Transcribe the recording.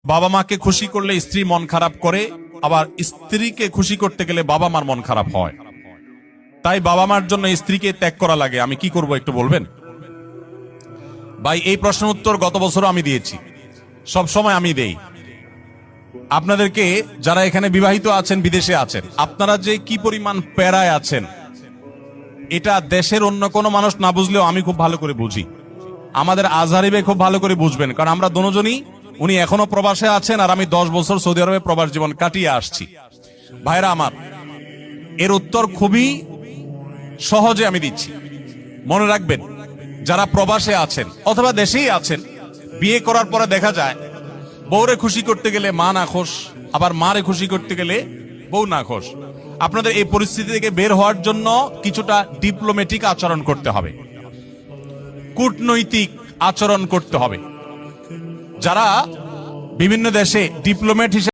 বাবা মাকে খুশি করলে স্ত্রী মন খারাপ করে, আবার স্ত্রীকে খুশি করতে গেলে বাবা মার মন খারাপ হয়। তাই বাবা মার জন্য স্ত্রীকে ত্যাগ করা লাগে। আমি কি করব একটু বলবেন ভাই? এই প্রশ্নের উত্তর গত বছরও আমি দিয়েছি, সব সময় আমি দেই। আপনাদেরকে যারা এখানে বিবাহিত আছেন, বিদেশে আছেন, আপনারা যে কি পরিমাণ প্যারায় আছেন এটা দেশের অন্য কোনো মানুষ না বুঝলেও আমি খুব ভালো করে বুঝি। আমাদের আজহারি ভাই খুব ভালো করে বুঝবেন, কারণ আমরা দুজনই, উনি এখনো প্রবাসে আছেন আর আমি 10 বছর সৌদি আরবে প্রবাস জীবন কাটিয়ে আসছি। ভাইরা আমার, এর উত্তর খুবই সহজে আমি দিচ্ছি। মনে রাখবেন, যারা প্রবাসে আছেন অথবা দেশেই আছেন, বিয়ে করার পরে দেখা যায় বউরে খুশি করতে গেলে মা না খোশ, আবার মারে খুশি করতে গেলে বউ না খোশ। আপনাদের এই পরিস্থিতি থেকে বের হওয়ার জন্য কিছুটা ডিপ্লোম্যাটিক আচরণ করতে হবে, কূটনৈতিক আচরণ করতে হবে। যারা বিভিন্ন দেশে ডিপ্লোম্যাট হিসেবে